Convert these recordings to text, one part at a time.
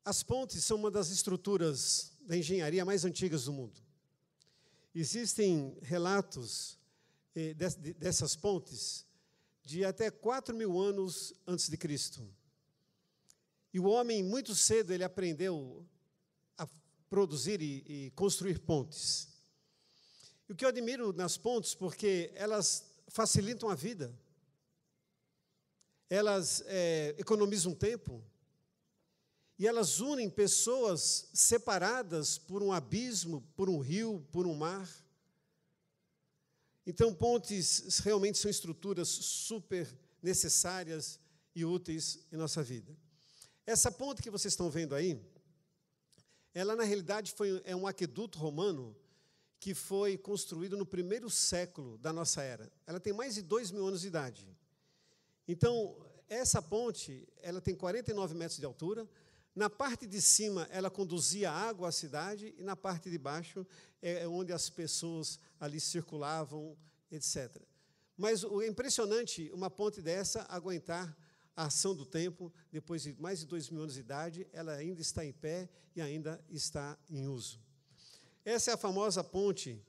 As pontes são uma das estruturas da engenharia mais antigas do mundo. Existem relatos dessas pontes de até 4.000 anos antes de Cristo. E o homem, muito cedo, ele aprendeu a produzir e construir pontes. E o que eu admiro nas pontes, porque elas facilitam a vida, elas economizam tempo, e elas unem pessoas separadas por um abismo, por um rio, por um mar. Então, pontes realmente são estruturas super necessárias e úteis em nossa vida. Essa ponte que vocês estão vendo aí, ela, na realidade, é um aqueduto romano que foi construído no 1º século da nossa era. Ela tem mais de 2.000 anos de idade. Então, essa ponte, ela tem 49 metros de altura. Na parte de cima, ela conduzia água à cidade, e na parte de baixo é onde as pessoas ali circulavam, etc. Mas o impressionante, uma ponte dessa aguentar a ação do tempo, depois de mais de 2.000 anos de idade, ela ainda está em pé e ainda está em uso. Essa é a famosa ponte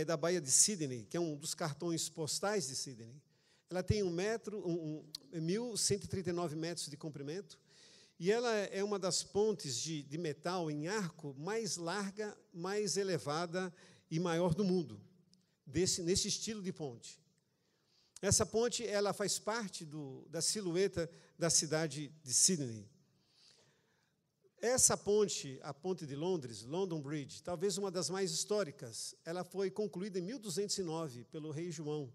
da Baía de Sydney, que é um dos cartões postais de Sydney. Ela tem 1.139 metros de comprimento, e ela é uma das pontes de metal em arco mais larga, mais elevada e maior do mundo, nesse estilo de ponte. Essa ponte ela faz parte da silhueta da cidade de Sydney. Essa ponte, a ponte de Londres, London Bridge, talvez uma das mais históricas, ela foi concluída em 1209 pelo rei João.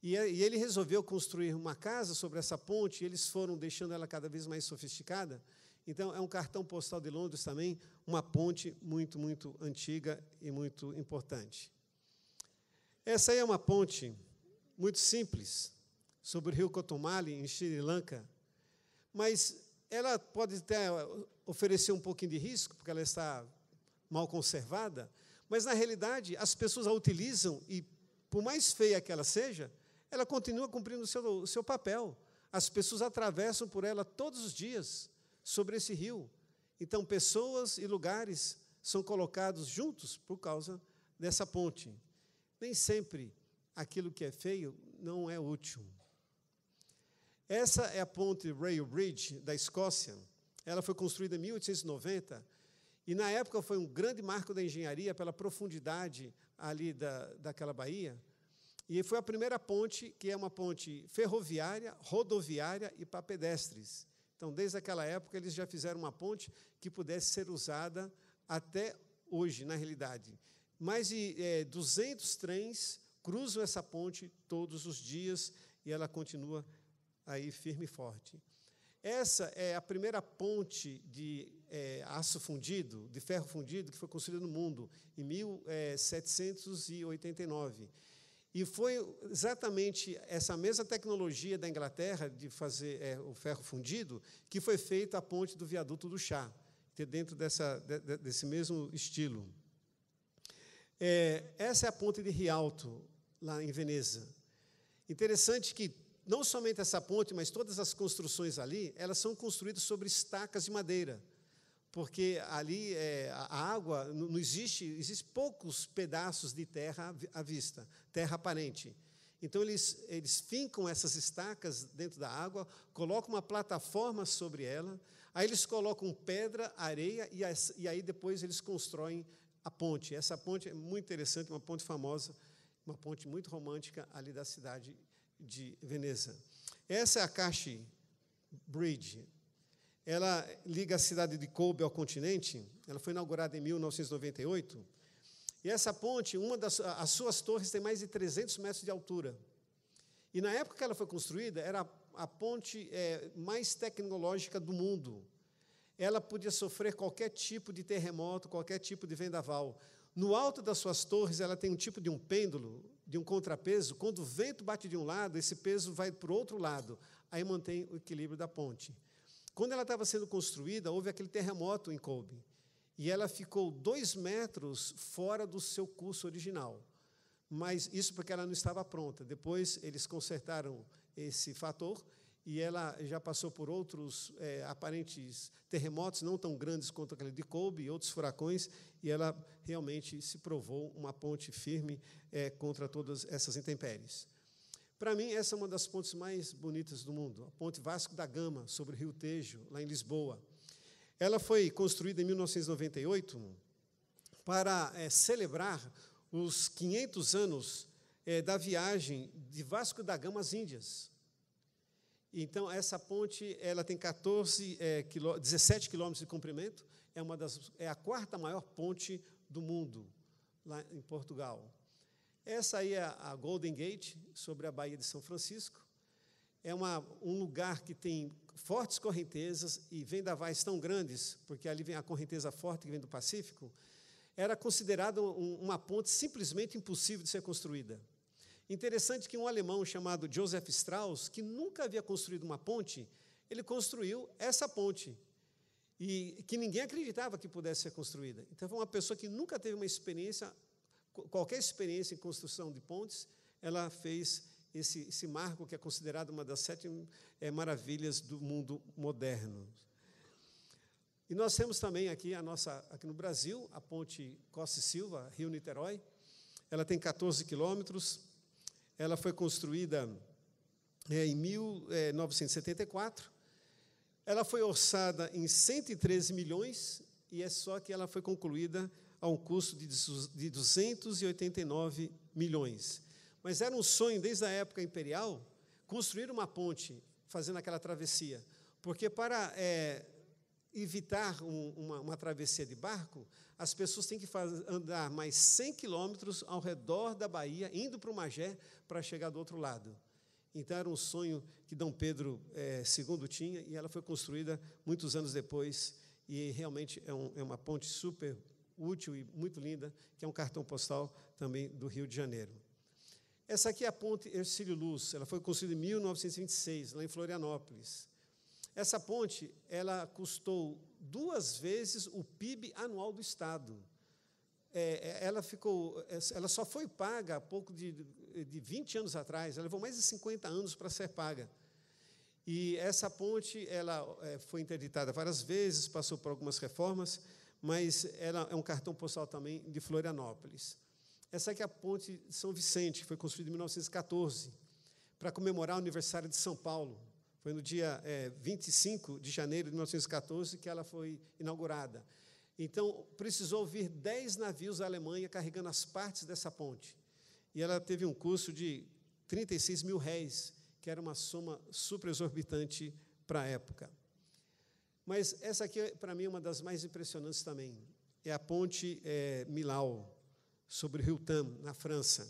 E ele resolveu construir uma casa sobre essa ponte, e eles foram deixando ela cada vez mais sofisticada. Então, é um cartão postal de Londres também, uma ponte muito, muito antiga e muito importante. Essa aí é uma ponte muito simples, sobre o rio Kotomali, em Sri Lanka, mas ela pode até oferecer um pouquinho de risco, porque ela está mal conservada, mas, na realidade, as pessoas a utilizam e, por mais feia que ela seja, ela continua cumprindo o seu papel. As pessoas atravessam por ela todos os dias, sobre esse rio. Então, pessoas e lugares são colocados juntos por causa dessa ponte. Nem sempre aquilo que é feio não é útil. Essa é a ponte Rail Bridge, da Escócia. Ela foi construída em 1890, e, na época, foi um grande marco da engenharia pela profundidade ali daquela baía. E foi a primeira ponte, que é uma ponte ferroviária, rodoviária e para pedestres. Então, desde aquela época, eles já fizeram uma ponte que pudesse ser usada até hoje, na realidade. Mais de 200 trens cruzam essa ponte todos os dias, e ela continua aí firme e forte. Essa é a primeira ponte de aço fundido, de ferro fundido, que foi construída no mundo, em 1789. E foi exatamente essa mesma tecnologia da Inglaterra de fazer o ferro fundido que foi feita a ponte do viaduto do Chá, que é dentro desse mesmo estilo. Essa é a ponte de Rialto, lá em Veneza. Interessante que não somente essa ponte, mas todas as construções ali, elas são construídas sobre estacas de madeira, porque ali a água não existe poucos pedaços de terra à vista, terra aparente. Então, eles fincam essas estacas dentro da água, colocam uma plataforma sobre ela, aí eles colocam pedra, areia, e aí depois eles constroem a ponte. Essa ponte é muito interessante, uma ponte famosa, uma ponte muito romântica ali da cidade de Veneza. Essa é a Kashi Bridge. Ela liga a cidade de Kobe ao continente. Ela foi inaugurada em 1998. E essa ponte, as suas torres têm mais de 300 metros de altura. E, na época que ela foi construída, era a ponte mais tecnológica do mundo. Ela podia sofrer qualquer tipo de terremoto, qualquer tipo de vendaval. No alto das suas torres, ela tem um tipo de um pêndulo, de um contrapeso. Quando o vento bate de um lado, esse peso vai para o outro lado. Aí mantém o equilíbrio da ponte. Quando ela estava sendo construída, houve aquele terremoto em Kobe, e ela ficou 2 metros fora do seu curso original. Mas isso porque ela não estava pronta. Depois, eles consertaram esse fator, e ela já passou por outros aparentes terremotos, não tão grandes quanto aquele de Kobe, e outros furacões, e ela realmente se provou uma ponte firme contra todas essas intempéries. Para mim, essa é uma das pontes mais bonitas do mundo, a Ponte Vasco da Gama, sobre o Rio Tejo, lá em Lisboa. Ela foi construída em 1998 para celebrar os 500 anos da viagem de Vasco da Gama às Índias. Então, essa ponte ela tem 17 quilômetros de comprimento, é a quarta maior ponte do mundo, lá em Portugal. Essa aí é a Golden Gate, sobre a Baía de São Francisco. É um lugar que tem fortes correntezas e vendavais tão grandes, porque ali vem a correnteza forte que vem do Pacífico. Era considerada uma ponte simplesmente impossível de ser construída. Interessante que um alemão chamado Joseph Strauss, que nunca havia construído uma ponte, ele construiu essa ponte, e que ninguém acreditava que pudesse ser construída. Então, foi uma pessoa que nunca teve qualquer experiência em construção de pontes, ela fez esse marco que é considerado uma das 7 maravilhas do mundo moderno. E nós temos também aqui no Brasil, a ponte Costa e Silva, Rio-Niterói. Ela tem 14 quilômetros, ela foi construída em 1974, ela foi orçada em 113 milhões, e é só que ela foi concluída a um custo de 289 milhões. Mas era um sonho, desde a época imperial, construir uma ponte, fazendo aquela travessia, porque para evitar uma travessia de barco, as pessoas têm que andar mais 100 quilômetros ao redor da Bahia, indo para o Magé, para chegar do outro lado. Então, era um sonho que Dom Pedro II tinha, e ela foi construída muitos anos depois, e realmente é uma ponte super útil e muito linda, que é um cartão postal também do Rio de Janeiro. Essa aqui é a ponte Hercílio Luz, ela foi construída em 1926, lá em Florianópolis. Essa ponte, ela custou 2 vezes o PIB anual do Estado. Ela só foi paga há pouco de 20 anos atrás, ela levou mais de 50 anos para ser paga. E essa ponte ela foi interditada várias vezes, passou por algumas reformas, mas ela é um cartão postal também de Florianópolis. Essa aqui é a ponte de São Vicente, que foi construída em 1914, para comemorar o aniversário de São Paulo. Foi no dia 25 de janeiro de 1914 que ela foi inaugurada. Então, precisou vir 10 navios da Alemanha carregando as partes dessa ponte. E ela teve um custo de 36 mil réis, que era uma soma super exorbitante para a época. Mas essa aqui, para mim, é uma das mais impressionantes também. É a ponte Millau, sobre o Rio Tam, na França.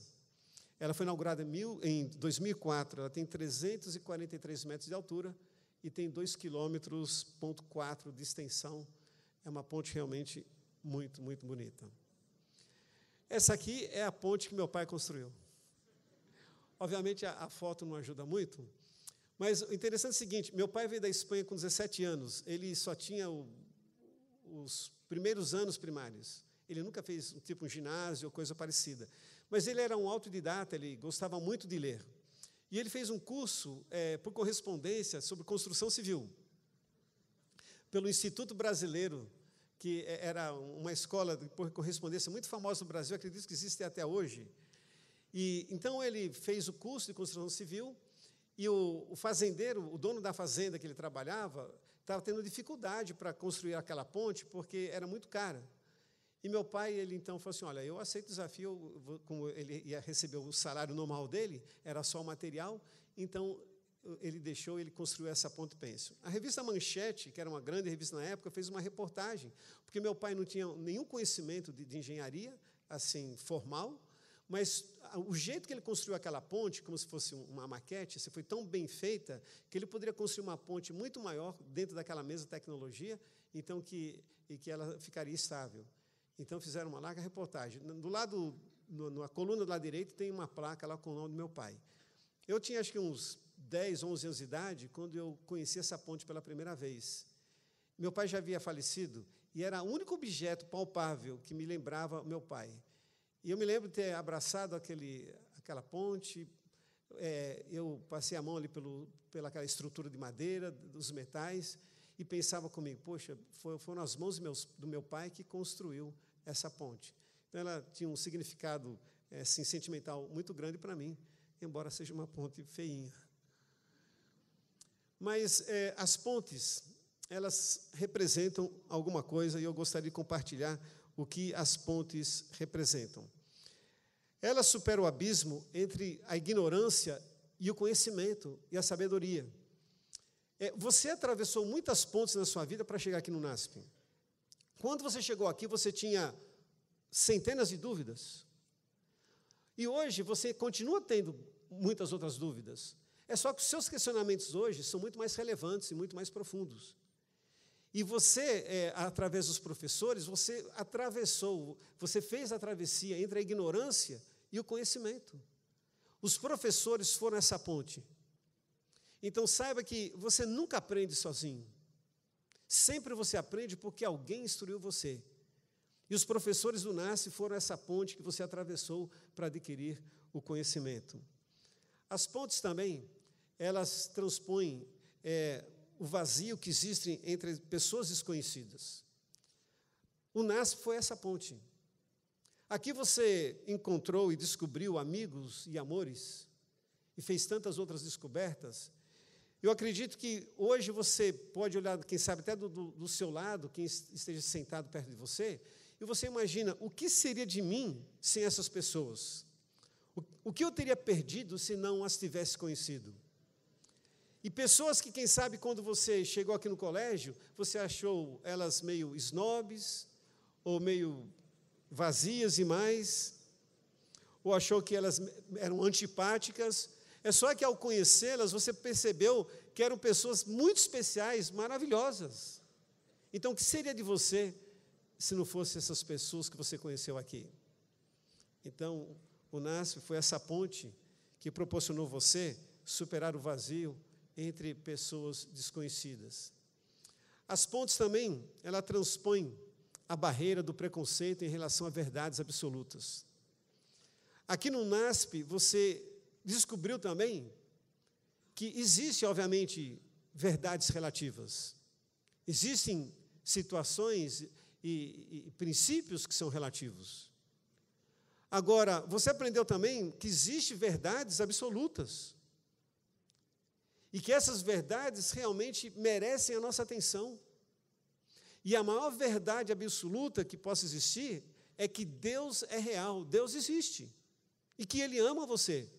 Ela foi inaugurada em 2004, ela tem 343 metros de altura e tem 2,4 quilômetros de extensão. É uma ponte realmente muito, muito bonita. Essa aqui é a ponte que meu pai construiu. Obviamente, a foto não ajuda muito, mas o interessante é o seguinte, meu pai veio da Espanha com 17 anos, ele só tinha os primeiros anos primários, ele nunca fez um ginásio ou coisa parecida, mas ele era um autodidata, ele gostava muito de ler, e ele fez um curso por correspondência sobre construção civil, pelo Instituto Brasileiro, que era uma escola por correspondência muito famosa no Brasil, acredito que existe até hoje. E então ele fez o curso de construção civil, e o fazendeiro, o dono da fazenda que ele trabalhava, estava tendo dificuldade para construir aquela ponte, porque era muito cara. E meu pai, ele então falou assim, olha, eu aceito o desafio, como ele ia receber o salário normal dele, era só o material, então ele construiu essa ponte pêncil. A revista Manchete, que era uma grande revista na época, fez uma reportagem, porque meu pai não tinha nenhum conhecimento de engenharia, assim, formal, mas o jeito que ele construiu aquela ponte, como se fosse uma maquete, foi tão bem feita, que ele poderia construir uma ponte muito maior dentro daquela mesma tecnologia, então que ela ficaria estável. Então, fizeram uma larga reportagem. Do lado, na coluna do lado direito, tem uma placa lá com o nome do meu pai. Eu tinha, acho que, uns 10, 11 anos de idade, quando eu conheci essa ponte pela primeira vez. Meu pai já havia falecido, e era o único objeto palpável que me lembrava meu pai. E eu me lembro de ter abraçado aquela ponte, eu passei a mão ali pelaquela estrutura de madeira, dos metais, e pensava comigo, poxa, foram as mãos do meu pai que construiu essa ponte. Então, ela tinha um significado assim, sentimental muito grande para mim, embora seja uma ponte feinha. Mas as pontes, elas representam alguma coisa, e eu gostaria de compartilhar o que as pontes representam. Elas superam o abismo entre a ignorância e o conhecimento e a sabedoria. Você atravessou muitas pontes na sua vida para chegar aqui no NASP. Quando você chegou aqui, você tinha centenas de dúvidas. E hoje você continua tendo muitas outras dúvidas. É só que os seus questionamentos hoje são muito mais relevantes e muito mais profundos. E você, através dos professores, você fez a travessia entre a ignorância e o conhecimento. Os professores foram essa ponte. Então, saiba que você nunca aprende sozinho. Sempre você aprende porque alguém instruiu você. E os professores do NASP foram essa ponte que você atravessou para adquirir o conhecimento. As pontes também, elas transpõem o vazio que existe entre pessoas desconhecidas. O NASP foi essa ponte. Aqui você encontrou e descobriu amigos e amores, e fez tantas outras descobertas. Eu acredito que hoje você pode olhar, quem sabe, até do seu lado, quem esteja sentado perto de você, e você imagina, o que seria de mim sem essas pessoas? O que eu teria perdido se não as tivesse conhecido? E pessoas que, quem sabe, quando você chegou aqui no colégio, você achou elas meio snobs, ou meio vazias demais, ou achou que elas eram antipáticas. É só que, ao conhecê-las, você percebeu que eram pessoas muito especiais, maravilhosas. Então, o que seria de você se não fossem essas pessoas que você conheceu aqui? Então, o NASP foi essa ponte que proporcionou você superar o vazio entre pessoas desconhecidas. As pontes também, ela transpõe a barreira do preconceito em relação a verdades absolutas. Aqui no NASP, você descobriu também que existe, obviamente, verdades relativas. Existem situações e princípios que são relativos. Agora, você aprendeu também que existem verdades absolutas. E que essas verdades realmente merecem a nossa atenção. E a maior verdade absoluta que possa existir é que Deus é real, Deus existe. E que Ele ama você.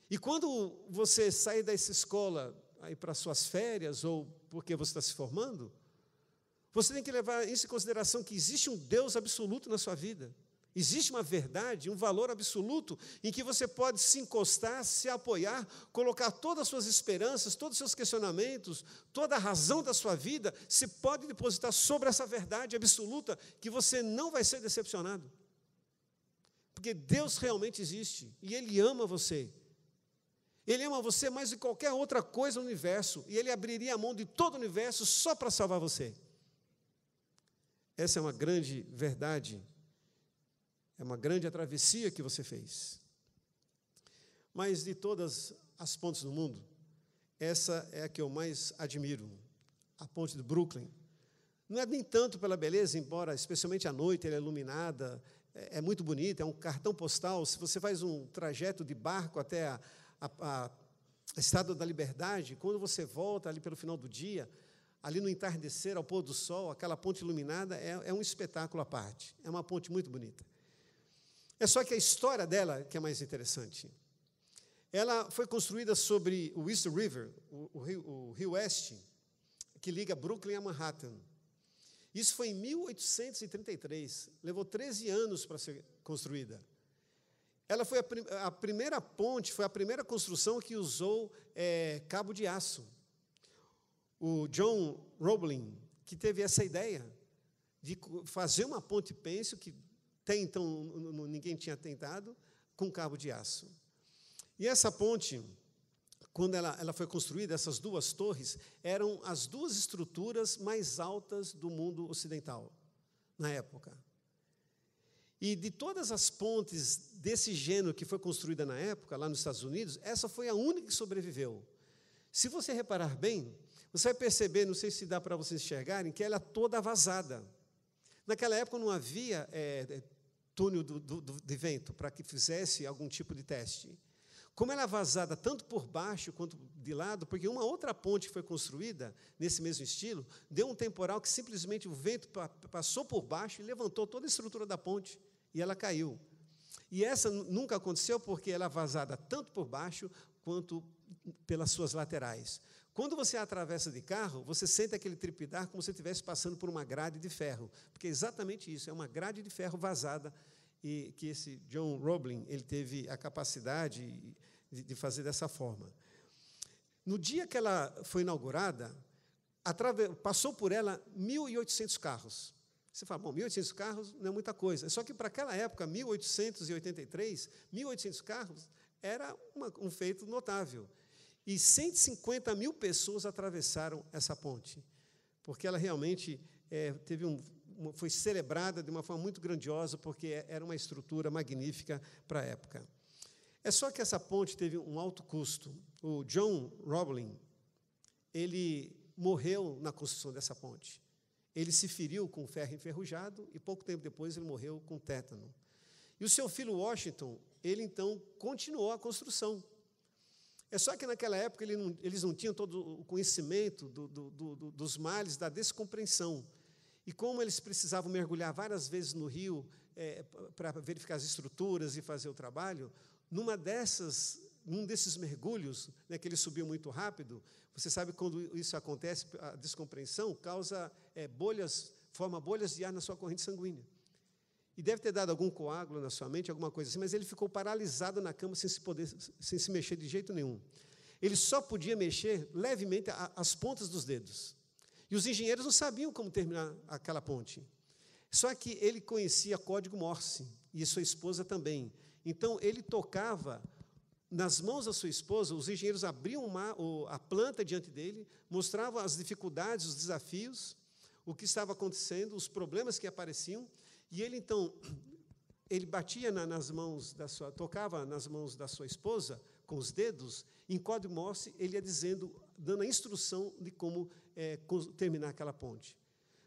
E quando você sair dessa escola aí para suas férias, ou porque você está se formando, você tem que levar isso em consideração que existe um Deus absoluto na sua vida. Existe uma verdade, um valor absoluto, em que você pode se encostar, se apoiar, colocar todas as suas esperanças, todos os seus questionamentos, toda a razão da sua vida, se pode depositar sobre essa verdade absoluta, que você não vai ser decepcionado. Porque Deus realmente existe, e Ele ama você. Ele ama você mais do que qualquer outra coisa no universo, e Ele abriria a mão de todo o universo só para salvar você. Essa é uma grande verdade. É uma grande travessia que você fez. Mas de todas as pontes do mundo, essa é a que eu mais admiro, a ponte de Brooklyn. Não é nem tanto pela beleza, embora, especialmente à noite, ela é iluminada, é muito bonita, é um cartão postal. Se você faz um trajeto de barco até a Estátua da Liberdade, quando você volta ali pelo final do dia, ali no entardecer, ao pôr do sol, aquela ponte iluminada é um espetáculo à parte. É uma ponte muito bonita. É só que a história dela que é mais interessante. Ela foi construída sobre o East River, o Rio Oeste, que liga Brooklyn a Manhattan. Isso foi em 1833, levou 13 anos para ser construída. Ela foi a primeira ponte, foi a primeira construção que usou cabo de aço. O John Roebling, que teve essa ideia de fazer uma ponte pêncil, que até então ninguém tinha tentado, com cabo de aço. E essa ponte, quando ela foi construída, essas duas torres, eram as duas estruturas mais altas do mundo ocidental, na época. E de todas as pontes desse gênero que foi construída na época, lá nos Estados Unidos, essa foi a única que sobreviveu. Se você reparar bem, você vai perceber, não sei se dá para vocês enxergarem, que ela é toda vazada. Naquela época não havia túnel de vento para que fizesse algum tipo de teste. Como ela é vazada tanto por baixo quanto de lado, porque uma outra ponte que foi construída nesse mesmo estilo, deu um temporal que simplesmente o vento passou por baixo e levantou toda a estrutura da ponte, e ela caiu. E essa nunca aconteceu porque ela é vazada tanto por baixo quanto pelas suas laterais. Quando você atravessa de carro, você sente aquele tripidar como se estivesse passando por uma grade de ferro, porque é exatamente isso, é uma grade de ferro vazada, e que esse John Roebling, ele teve a capacidade de fazer dessa forma. No dia que ela foi inaugurada, passou por ela 1.800 carros. Você fala, bom, 1.800 carros não é muita coisa. Só que para aquela época, 1883, 1.800 carros era um feito notável. E 150 mil pessoas atravessaram essa ponte, porque ela realmente foi celebrada de uma forma muito grandiosa, porque era uma estrutura magnífica para a época. É só que essa ponte teve um alto custo. O John Roebling, ele morreu na construção dessa ponte. Ele se feriu com ferro enferrujado e pouco tempo depois ele morreu com tétano. E o seu filho Washington, ele então continuou a construção. É só que naquela época eles não tinham todo o conhecimento dos males da descompreensão. E como eles precisavam mergulhar várias vezes no rio para verificar as estruturas e fazer o trabalho, num desses mergulhos, né, que ele subiu muito rápido, você sabe quando isso acontece, a descompreensão causa forma bolhas de ar na sua corrente sanguínea. E deve ter dado algum coágulo na sua mente, alguma coisa assim, mas ele ficou paralisado na cama sem se mexer de jeito nenhum. Ele só podia mexer levemente as pontas dos dedos. E os engenheiros não sabiam como terminar aquela ponte. Só que ele conhecia código Morse, e sua esposa também. Então, ele tocava nas mãos da sua esposa, os engenheiros abriam a planta diante dele, mostravam as dificuldades, os desafios, o que estava acontecendo, os problemas que apareciam, e ele, então, ele batia tocava nas mãos da sua esposa, com os dedos, em código Morse, ele ia dando a instrução de como terminar aquela ponte.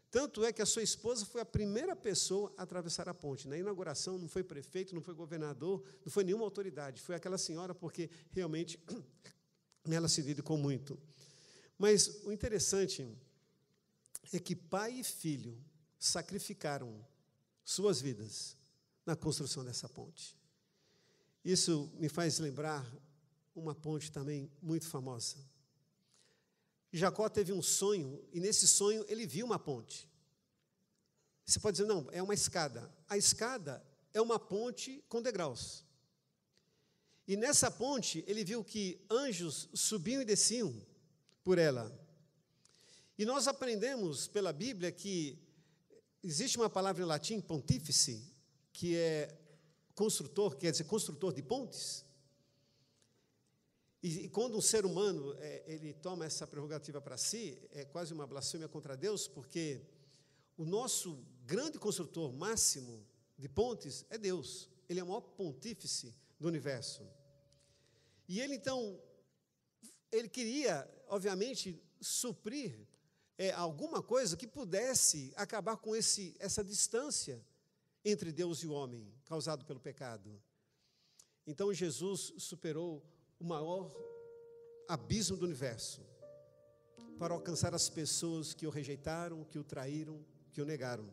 Tanto é que a sua esposa foi a primeira pessoa a atravessar a ponte. Na inauguração não foi prefeito, não foi governador, não foi nenhuma autoridade, foi aquela senhora, porque realmente ela se dedicou muito. Mas o interessante é que pai e filho sacrificaram suas vidas na construção dessa ponte. Isso me faz lembrar uma ponte também muito famosa. Jacó teve um sonho, e nesse sonho ele viu uma ponte. Você pode dizer, não, é uma escada. A escada é uma ponte com degraus. E nessa ponte ele viu que anjos subiam e desciam por ela. E nós aprendemos pela Bíblia que existe uma palavra em latim, pontífice, que é construtor, quer dizer, construtor de pontes. E quando um ser humano ele toma essa prerrogativa para si, é quase uma blasfêmia contra Deus, porque o nosso grande construtor máximo de pontes é Deus. Ele é o maior pontífice do universo. E ele, então, ele queria, obviamente, suprir alguma coisa que pudesse acabar com essa distância entre Deus e o homem, causado pelo pecado. Então, Jesus superou o maior abismo do universo para alcançar as pessoas que o rejeitaram, que o traíram, que o negaram.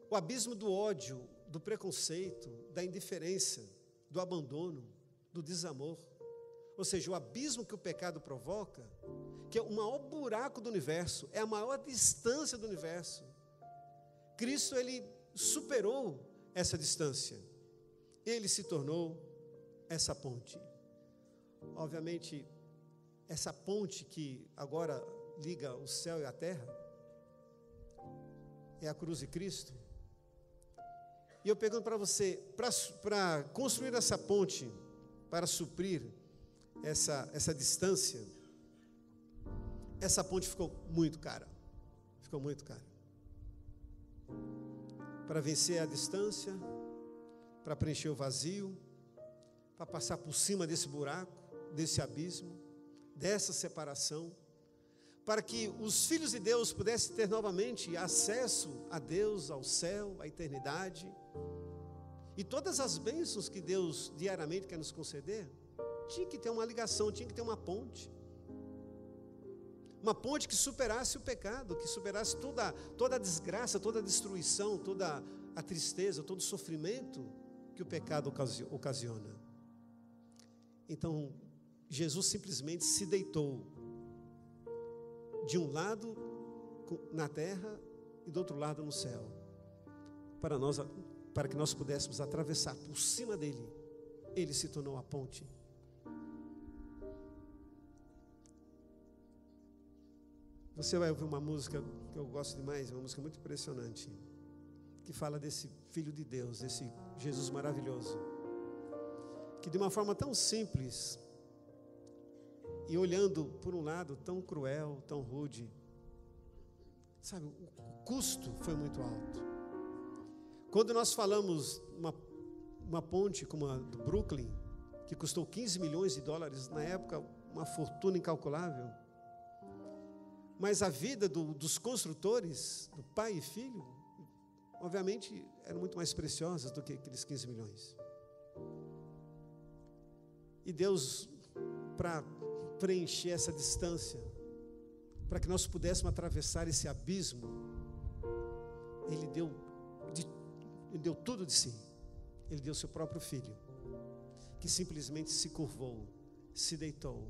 O abismo do ódio, do preconceito, da indiferença, do abandono, do desamor. Ou seja, o abismo que o pecado provoca, que é o maior buraco do universo, é a maior distância do universo. Cristo, ele superou essa distância. Ele se tornou essa ponte. Obviamente, essa ponte que agora liga o céu e a terra é a cruz de Cristo. E eu pergunto para você, para construir essa ponte, para suprir essa distância, essa ponte ficou muito cara. Ficou muito cara. para vencer a distância, para preencher o vazio, para passar por cima desse buraco, desse abismo, dessa separação, para que os filhos de Deus pudessem ter novamente acesso a Deus, ao céu, à eternidade, e todas as bênçãos que Deus diariamente quer nos conceder. Tinha que ter uma ligação, tinha que ter uma ponte que superasse o pecado, que superasse toda a desgraça, toda a destruição, toda a tristeza, todo o sofrimento que o pecado ocasiona. Então, Jesus simplesmente se deitou de um lado na terra e do outro lado no céu, para que nós pudéssemos atravessar por cima dele. Ele se tornou a ponte. Você vai ouvir uma música que eu gosto demais, uma música muito impressionante, que fala desse Filho de Deus, desse Jesus maravilhoso, que de uma forma tão simples, e olhando por um lado tão cruel, tão rude, sabe, o custo foi muito alto. Quando nós falamos uma ponte como a do Brooklyn, que custou 15 milhões de dólares, na época uma fortuna incalculável, mas a vida dos construtores, do pai e filho, obviamente eram muito mais preciosas do que aqueles 15 milhões. E Deus, para preencher essa distância, para que nós pudéssemos atravessar esse abismo, Ele deu tudo de si. Ele deu seu próprio filho, que simplesmente se curvou, se deitou,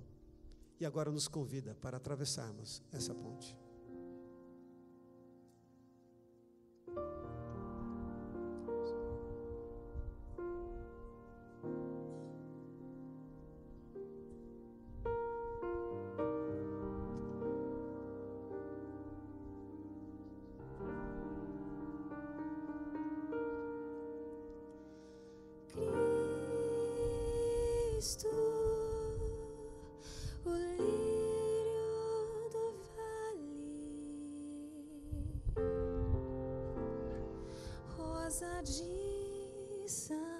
e agora nos convida para atravessarmos essa ponte. Cristo, o lírio do vale, rosa de Saron,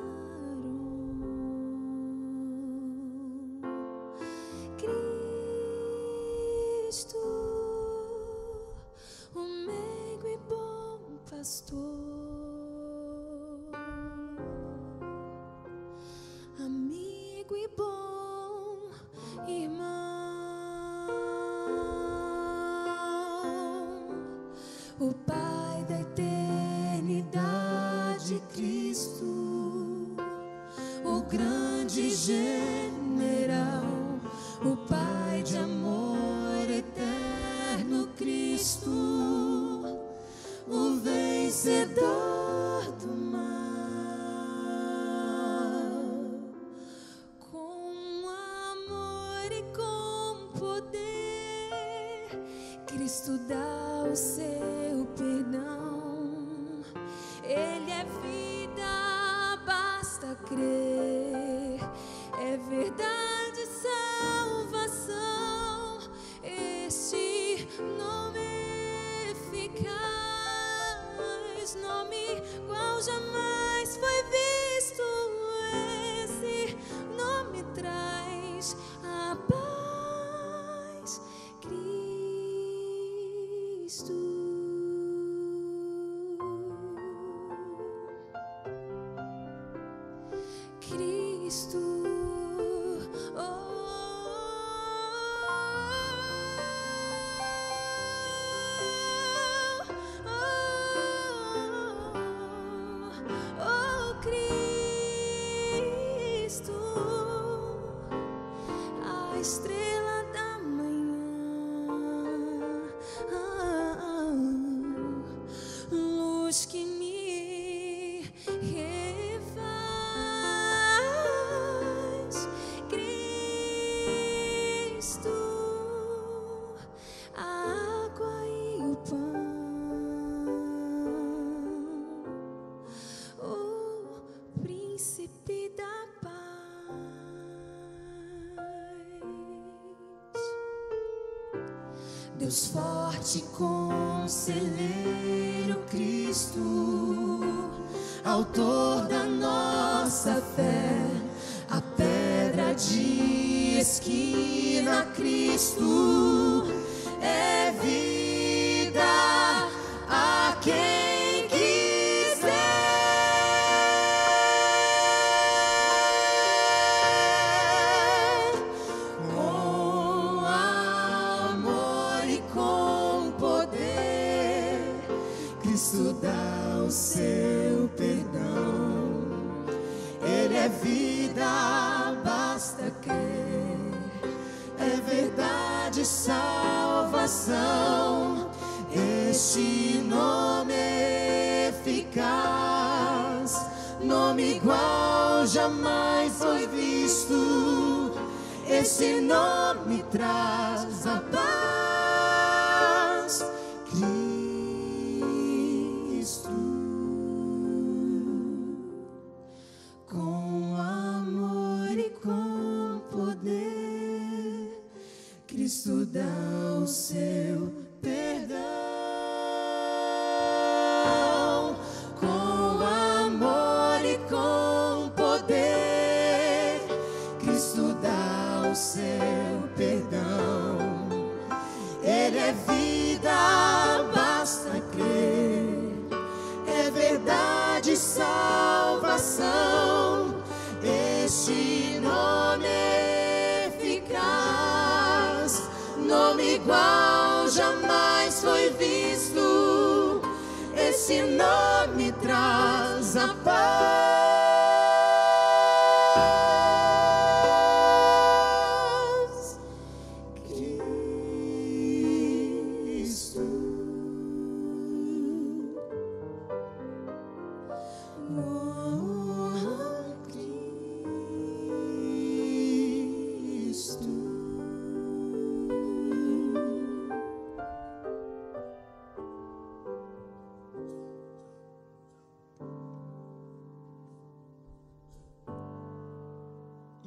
Cristo, o meigo e bom pastor, amigo e bom irmão, o Pai da eternidade, Cristo, o grande general, o Pai de amor eterno, Cristo, o vencedor do mal. Cristo dá o seu perdão, Ele é vida, basta crer, é verdade, salvação, este nome eficaz, nome qual jamais foi visto, esse nome traz a paz, Cristo, oh, Cristo, a estrela da manhã. Deus forte, conselheiro, Cristo, autor da nossa fé, a pedra de esquina, Cristo, é vida a quem quiser. Com amor e com poder, Cristo dá o seu perdão. Ele é vida, basta crer. É verdade, salvação. Este nome é eficaz, nome igual jamais foi visto. Esse nome traz a paz. Cristo, com amor e com poder, Cristo dá o seu perdão. Com amor e com poder, Cristo dá o seu perdão. Ele é vida, basta crer. É verdade, salvação. Este nome é eficaz, nome igual jamais foi visto. Esse nome traz a paz. Cristo, oh, Cristo.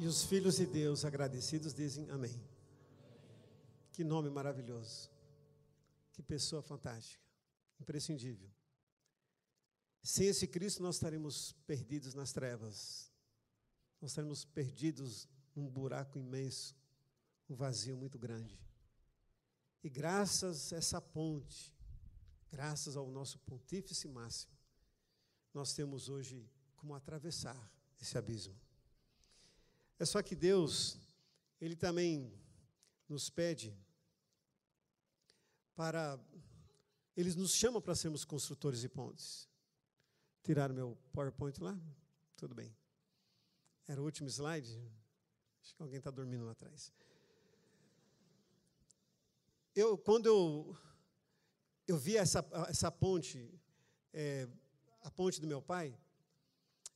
E os filhos de Deus agradecidos dizem amém. Que nome maravilhoso. Que pessoa fantástica. Imprescindível. Sem esse Cristo nós estaremos perdidos nas trevas. Nós estaremos perdidos num buraco imenso, um vazio muito grande. E graças a essa ponte, graças ao nosso pontífice máximo, nós temos hoje como atravessar esse abismo. É só que Deus, Ele também nos pede Ele nos chama para sermos construtores de pontes. Tiraram meu PowerPoint lá? Tudo bem. Era o último slide? Acho que alguém está dormindo lá atrás. Quando eu vi essa ponte, a ponte do meu pai,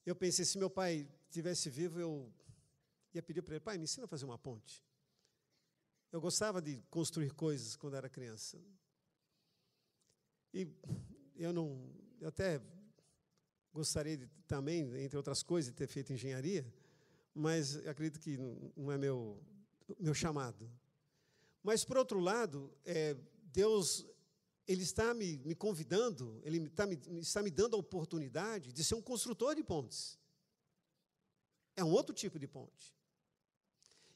eu pensei, se meu pai estivesse vivo, eu ia pedir para ele, pai, me ensina a fazer uma ponte. Eu gostava de construir coisas quando era criança. E eu até gostaria também, entre outras coisas, de ter feito engenharia, mas acredito que não é meu chamado. Mas, por outro lado, Deus, Ele está me convidando, Ele está me dando a oportunidade de ser um construtor de pontes. É um outro tipo de ponte.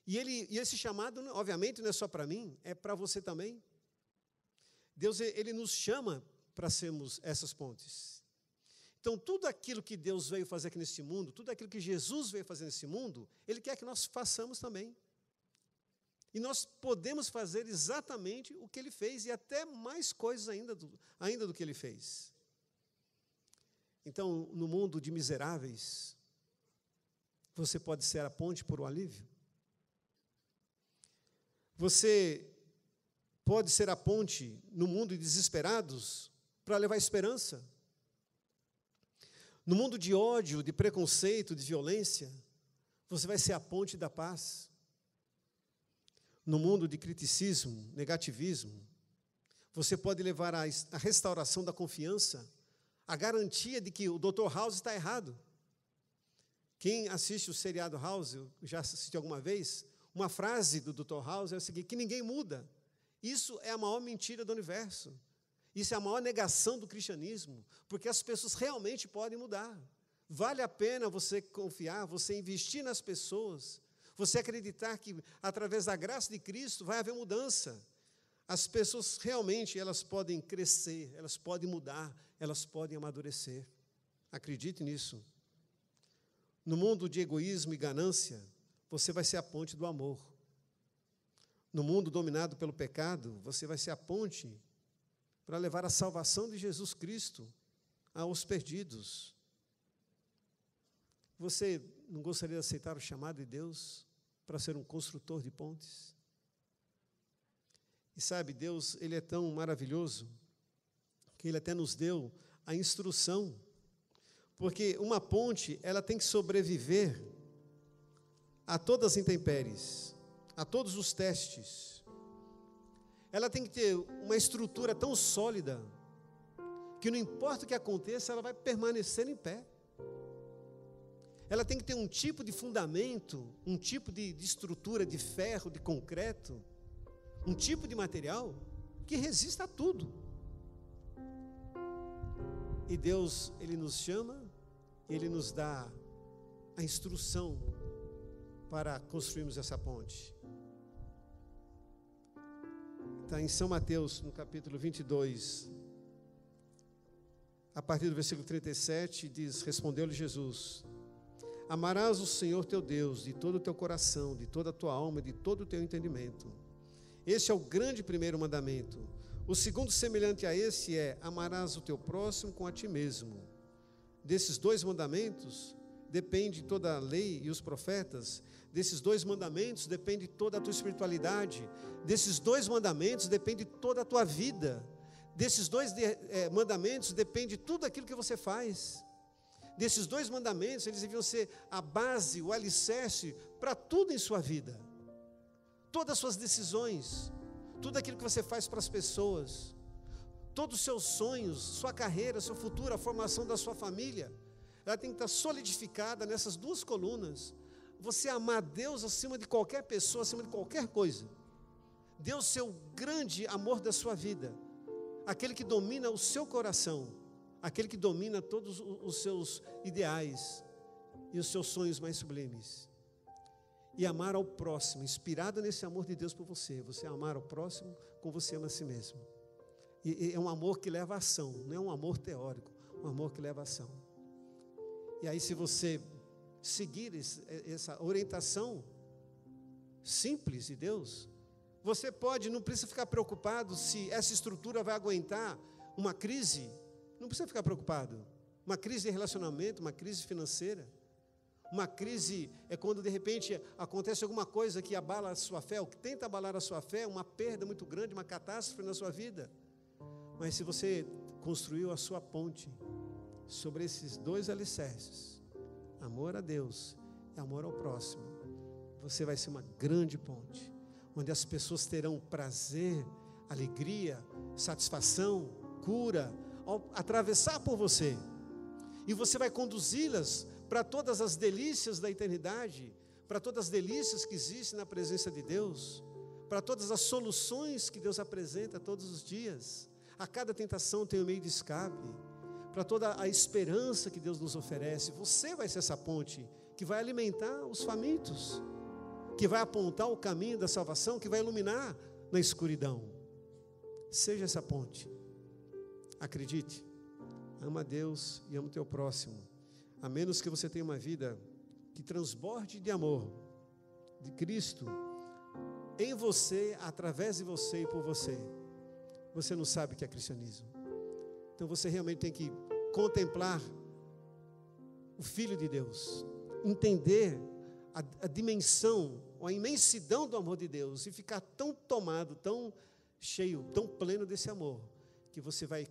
E esse chamado, obviamente, não é só para mim, é para você também. Deus, Ele nos chama para sermos essas pontes. Então, tudo aquilo que Deus veio fazer aqui nesse mundo, tudo aquilo que Jesus veio fazer nesse mundo, Ele quer que nós façamos também. E nós podemos fazer exatamente o que Ele fez, e até mais coisas ainda do que Ele fez. Então, no mundo de miseráveis, você pode ser a ponte por um alívio. Você pode ser a ponte no mundo de desesperados para levar esperança. No mundo de ódio, de preconceito, de violência, você vai ser a ponte da paz. No mundo de criticismo, negativismo, você pode levar a restauração da confiança, a garantia de que o Dr. House está errado. Quem assiste o seriado House, eu já assisti alguma vez, uma frase do Dr. House é o seguinte, que ninguém muda. Isso é a maior mentira do universo. Isso é a maior negação do cristianismo, porque as pessoas realmente podem mudar. Vale a pena você confiar, você investir nas pessoas, você acreditar que, através da graça de Cristo, vai haver mudança. As pessoas realmente, elas podem crescer, elas podem mudar, elas podem amadurecer. Acredite nisso. No mundo de egoísmo e ganância, você vai ser a ponte do amor. No mundo dominado pelo pecado, você vai ser a ponte para levar a salvação de Jesus Cristo aos perdidos. Você não gostaria de aceitar o chamado de Deus para ser um construtor de pontes? E sabe, Deus, Ele é tão maravilhoso que Ele até nos deu a instrução, porque uma ponte, ela tem que sobreviver a todas as intempéries, a todos os testes. Ela tem que ter uma estrutura tão sólida que não importa o que aconteça, ela vai permanecer em pé. Ela tem que ter um tipo de fundamento, um tipo de estrutura de ferro, de concreto, um tipo de material que resista a tudo. E Deus, Ele nos chama, Ele nos dá a instrução para construirmos essa ponte. Está em São Mateus, no capítulo 22, a partir do versículo 37, diz: respondeu-lhe Jesus: amarás o Senhor teu Deus de todo o teu coração, de toda a tua alma e de todo o teu entendimento. Este é o grande primeiro mandamento. O segundo, semelhante a esse, é: amarás o teu próximo com a ti mesmo. Desses dois mandamentos depende toda a lei e os profetas. Desses dois mandamentos depende toda a tua espiritualidade. Desses dois mandamentos depende toda a tua vida. Desses dois mandamentos depende tudo aquilo que você faz. Desses dois mandamentos, eles deviam ser a base, o alicerce para tudo em sua vida. Todas as suas decisões, tudo aquilo que você faz para as pessoas, todos os seus sonhos, sua carreira, seu futuro, a formação da sua família, ela tem que estar solidificada nessas duas colunas. Você amar Deus acima de qualquer pessoa, acima de qualquer coisa. Deus ser o grande amor da sua vida, aquele que domina o seu coração, aquele que domina todos os seus ideais e os seus sonhos mais sublimes. E amar ao próximo, inspirado nesse amor de Deus por você. Você amar ao próximo como você ama a si mesmo. E é um amor que leva a ação, não é um amor teórico, um amor que leva a ação. E aí, se você seguir essa orientação simples de Deus, você não precisa ficar preocupado se essa estrutura vai aguentar uma crise. Não precisa ficar preocupado. Uma crise de relacionamento, uma crise financeira. Uma crise é quando de repente acontece alguma coisa que abala a sua fé, ou que tenta abalar a sua fé, uma perda muito grande, uma catástrofe na sua vida. Mas se você construiu a sua ponte sobre esses dois alicerces, amor a Deus e amor ao próximo, você vai ser uma grande ponte, onde as pessoas terão prazer, alegria, satisfação, cura, ao atravessar por você. E você vai conduzi-las para todas as delícias da eternidade, para todas as delícias que existem na presença de Deus, para todas as soluções que Deus apresenta todos os dias. A cada tentação tem um meio de escape, para toda a esperança que Deus nos oferece. Você vai ser essa ponte que vai alimentar os famintos, que vai apontar o caminho da salvação, que vai iluminar na escuridão. Seja essa ponte. Acredite, ama a Deus e ama o teu próximo. A menos que você tenha uma vida que transborde de amor de Cristo em você, através de você e por você, você não sabe o que é cristianismo. Então você realmente tem que contemplar o Filho de Deus, entender a dimensão, a imensidão do amor de Deus e ficar tão tomado, tão cheio, tão pleno desse amor, que você vai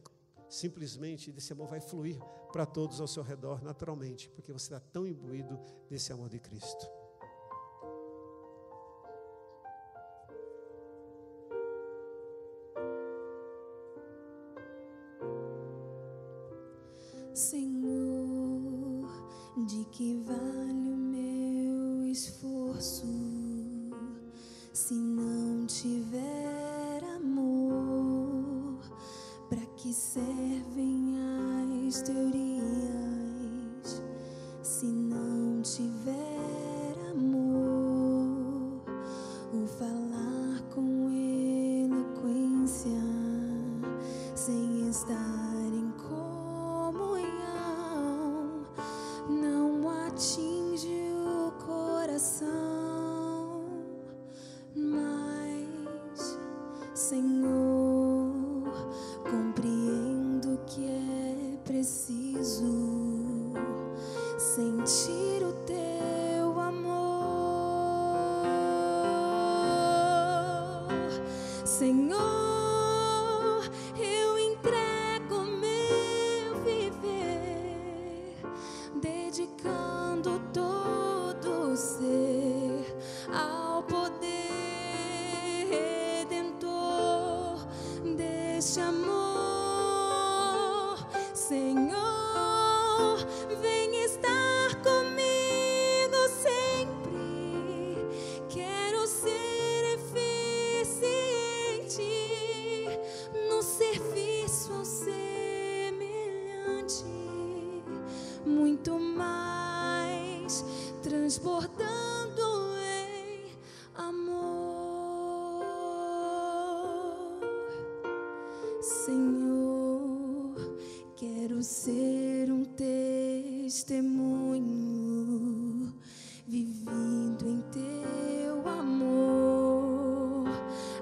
simplesmente, desse amor vai fluir para todos ao seu redor naturalmente, porque você está tão imbuído desse amor de Cristo. Senhor, de que vale o meu esforço se não tiver amor? que servem as teorias se não tiver amor? O falar com eloquência sem estar em comunhão não atinge o coração. Mas, Senhor, compreendo que é preciso sentir o teu amor. Senhor, eu entrego meu viver, dedicando todo o ser ao poder redentor deste amor. Senhor, vem estar comigo sempre. Quero ser eficiente no serviço ao semelhante, muito mais transbordando em amor. Senhor, quero ser um testemunho, vivendo em teu amor,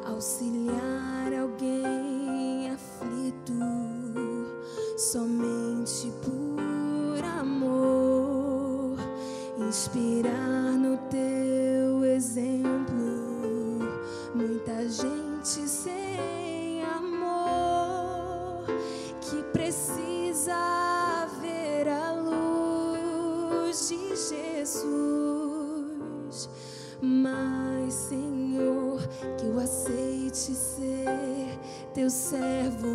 auxiliar alguém aflito, somente por amor, inspirar no teu exemplo muita gente sem amor, que precisa ver a luz de Jesus. Mas, Senhor, que eu aceite ser teu servo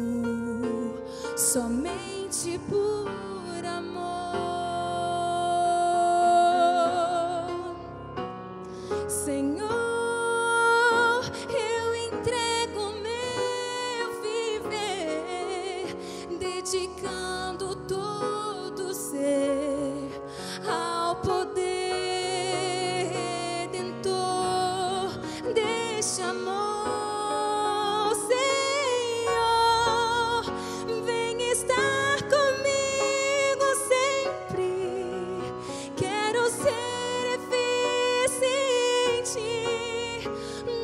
somente por amor. Senhor, eu entrego meu viver, dedicando todo ser ao poder redentor deste amor. Senhor, vem estar comigo sempre. Quero ser eficiente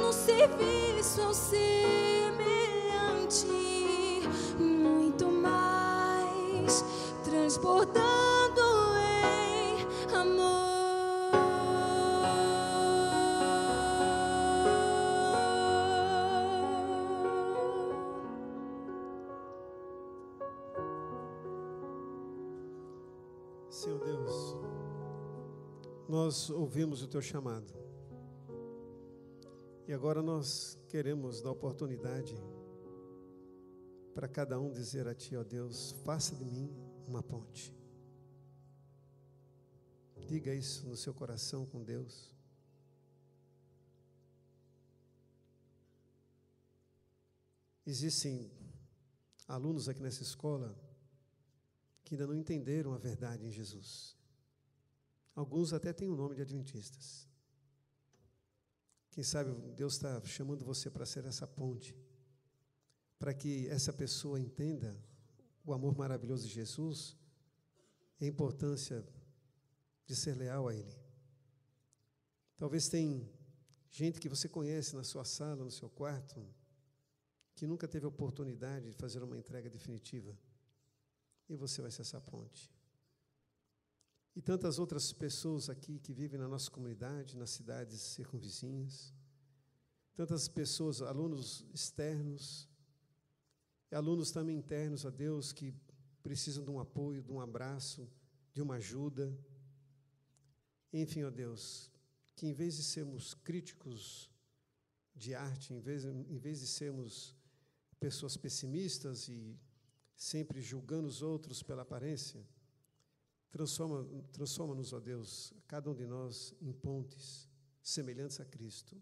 no serviço ao semelhante, muito mais transbordando em amor. Senhor Deus, nós ouvimos o teu chamado e agora nós queremos dar oportunidade para cada um dizer a ti, ó Deus, faça de mim uma ponte. Diga isso no seu coração com Deus. Existem alunos aqui nessa escola que ainda não entenderam a verdade em Jesus. Alguns até têm o nome de adventistas. Quem sabe Deus está chamando você para ser essa ponte, para que essa pessoa entenda o amor maravilhoso de Jesus e a importância de ser leal a Ele. Talvez tem gente que você conhece na sua sala, no seu quarto, que nunca teve a oportunidade de fazer uma entrega definitiva. E você vai ser essa ponte. E tantas outras pessoas aqui que vivem na nossa comunidade, nas cidades circunvizinhas, tantas pessoas, alunos externos, e alunos também internos a Deus, que precisam de um apoio, de um abraço, de uma ajuda. Enfim, ó Deus, que em vez de sermos críticos de arte, em vez de sermos pessoas pessimistas e sempre julgando os outros pela aparência, transforma-nos, ó Deus, cada um de nós em pontes semelhantes a Cristo,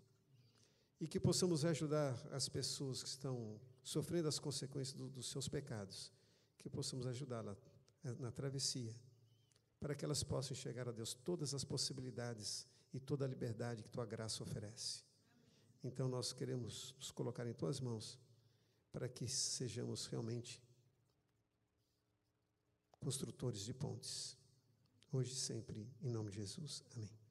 e que possamos ajudar as pessoas que estão sofrendo as consequências dos seus pecados, que possamos ajudá-la na travessia, para que elas possam enxergar, a Deus, todas as possibilidades e toda a liberdade que Tua graça oferece. Então, nós queremos nos colocar em Tuas mãos, para que sejamos realmente construtores de pontes, hoje e sempre, em nome de Jesus. Amém.